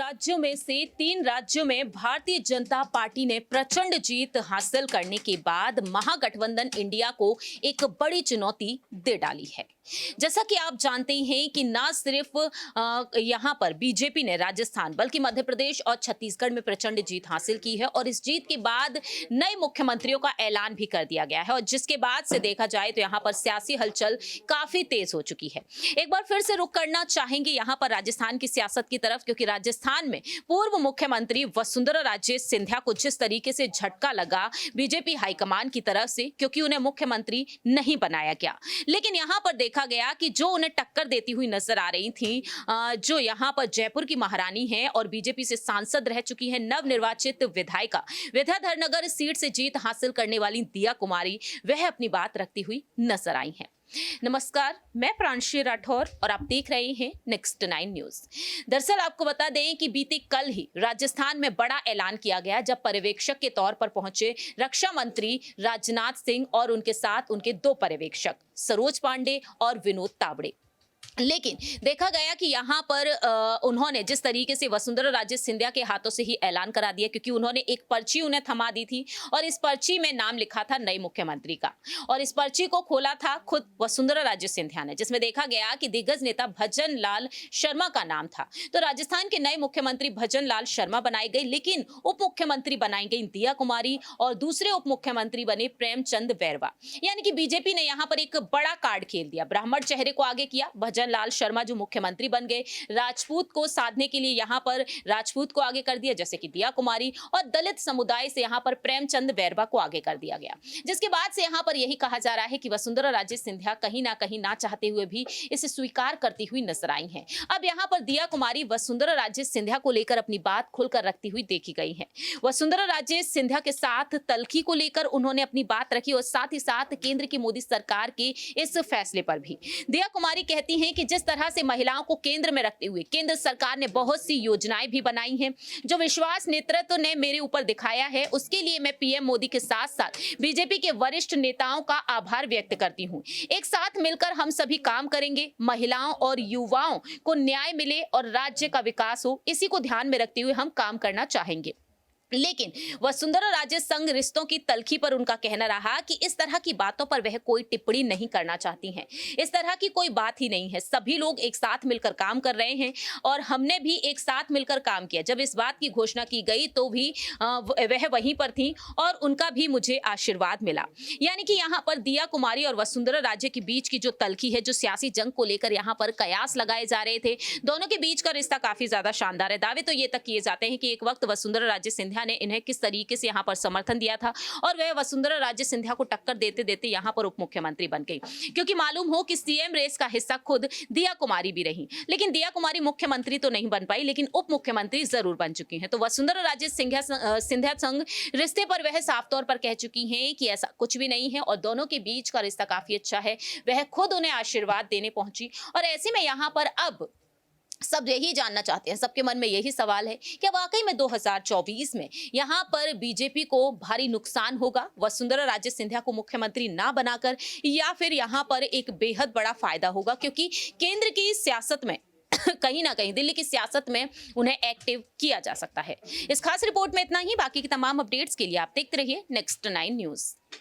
राज्यों में से 3 राज्यों में भारतीय जनता पार्टी ने प्रचंड जीत हासिल करने के बाद महागठबंधन इंडिया को एक बड़ी चुनौती दे डाली है। जैसा कि आप जानते ही हैं कि ना सिर्फ यहां पर बीजेपी ने राजस्थान बल्कि मध्य प्रदेश और छत्तीसगढ़ में प्रचंड जीत हासिल की है और इस जीत के बाद नए मुख्यमंत्रियों का ऐलान भी कर दिया गया है और जिसके बाद से देखा जाए तो यहां पर सियासी हलचल काफी तेज हो चुकी है। एक बार फिर से रुख करना चाहेंगे यहां पर राजस्थान की सियासत की तरफ, क्योंकि राजस्थान में पूर्व मुख्यमंत्री वसुंधरा राजे सिंधिया को जिस तरीके से झटका लगा बीजेपी हाईकमान की तरफ से, क्योंकि उन्हें मुख्यमंत्री नहीं बनाया गया। लेकिन यहां पर देखा गया कि जो उन्हें टक्कर देती हुई नजर आ रही थी, जो यहां पर जयपुर की महारानी है और बीजेपी से सांसद रह चुकी है नवनिर्वाचित विधायिका विद्याधर सीट से जीत हासिल करने वाली दिया कुमारी, वह अपनी बात रखती हुई नजर आई हैं। नमस्कार, मैं प्रांशी राठौर और आप देख रहे हैं नेक्स्ट 9 न्यूज। दरअसल आपको बता दें कि बीते कल ही राजस्थान में बड़ा ऐलान किया गया जब पर्यवेक्षक के तौर पर पहुंचे रक्षा मंत्री राजनाथ सिंह और उनके साथ उनके 2 पर्यवेक्षक सरोज पांडे और विनोद तावड़े। लेकिन देखा गया कि यहाँ पर उन्होंने जिस तरीके से वसुंधरा राजे सिंधिया के हाथों से ही ऐलान करा दिया, क्योंकि उन्होंने एक पर्ची उन्हें थमा दी थी और इस पर्ची में नाम लिखा था नए मुख्यमंत्री का और इस पर्ची को खोला था खुद वसुंधरा राजे सिंधिया ने, जिसमें देखा गया कि दिग्गज नेता भजन लाल शर्मा का नाम था। तो राजस्थान के नए मुख्यमंत्री भजन लाल शर्मा बनाए गए, लेकिन उप मुख्यमंत्री बनाई गई दिया कुमारी और दूसरे उप मुख्यमंत्री बने प्रेमचंद बैरवा। यानी कि बीजेपी ने यहाँ पर एक बड़ा कार्ड खेल दिया, ब्राह्मण चेहरे को आगे किया, भजन लाल शर्मा जो मुख्यमंत्री बन गए, राजपूत को साधने के लिए यहां पर राजपूत को आगे कर दिया जैसे कि दिया कुमारी, और दलित समुदाय से यहां पर प्रेमचंद बैरवा को आगे कर दिया गया। जिसके बाद से यहां पर यही कहा जा रहा है कि वसुंधरा राजे सिंधिया कहीं ना चाहते हुए भी इसे स्वीकार करती हुई नजर आई हैं। अब यहां पर दिया कुमारी वसुंधरा राजे सिंधिया को लेकर अपनी बात खुलकर रखती हुई देखी गई है। वसुंधरा राजे सिंधिया के साथ तल्खी को लेकर उन्होंने अपनी बात रखी और साथ ही साथ केंद्र की मोदी सरकार के इस फैसले पर भी। दिया कुमारी कहती हैं कि जिस तरह से महिलाओं को केंद्र में रखते हुए केंद्र सरकार ने बहुत सी योजनाएं भी बनाई हैं, जो विश्वास नेतृत्व ने मेरे ऊपर दिखाया है, उसके लिए मैं पीएम मोदी के साथ साथ बीजेपी के वरिष्ठ नेताओं का आभार व्यक्त करती हूं। एक साथ मिलकर हम सभी काम करेंगे, महिलाओं और युवाओं को न्याय मिले और राज्य का विकास हो, इसी को ध्यान में रखते हुए हम काम करना चाहेंगे। लेकिन वसुंधरा राजे संघ रिश्तों की तल्खी पर उनका कहना रहा कि इस तरह की बातों पर वह कोई टिप्पणी नहीं करना चाहती हैं। इस तरह की कोई बात ही नहीं है, सभी लोग एक साथ मिलकर काम कर रहे हैं और हमने भी एक साथ मिलकर काम किया। जब इस बात की घोषणा की गई तो भी वह वहीं पर थी और उनका भी मुझे आशीर्वाद मिला। यानी कि यहाँ पर दिया कुमारी और वसुंधरा राजे के बीच की जो तल्खी है, जो सियासी जंग को लेकर यहाँ पर कयास लगाए जा रहे थे, दोनों के बीच का रिश्ता काफी ज्यादा शानदार है। दावे तो ये तक किए जाते हैं कि एक वक्त वसुंधरा राजे सिंधिया ने इन्हें किस तरीके से यहां पर समर्थन दिया था और वह वसुंधरा राजे सिंधिया को टक्कर देते देते यहां पर उप मुख्यमंत्री बन गई, क्योंकि मालूम हो कि सीएम रेस का हिस्सा खुद दिया कुमारी भी रही। लेकिन दिया कुमारी मुख्यमंत्री तो नहीं बन पाई, लेकिन उप मुख्यमंत्री जरूर बन चुकी हैं। तो वसुंधरा राजे सिंधिया संघ रिश्ते पर वह साफ तौर पर कह चुकी हैं कि ऐसा कुछ भी नहीं है और दोनों के बीच का रिश्ता काफी अच्छा है। वह खुद उन्हें आशीर्वाद देने पहुंची और ऐसे में यहां पर अब सब यही जानना चाहते हैं, सबके मन में यही सवाल है कि वाकई में 2024 में यहाँ पर बीजेपी को भारी नुकसान होगा वसुंधरा राजे सिंधिया को मुख्यमंत्री ना बनाकर, या फिर यहाँ पर एक बेहद बड़ा फायदा होगा, क्योंकि केंद्र की सियासत में कहीं ना कहीं दिल्ली की सियासत में उन्हें एक्टिव किया जा सकता है। इस खास रिपोर्ट में इतना ही। बाकी की तमाम अपडेट्स के लिए आप देखते रहिए नेक्स्ट 9 न्यूज।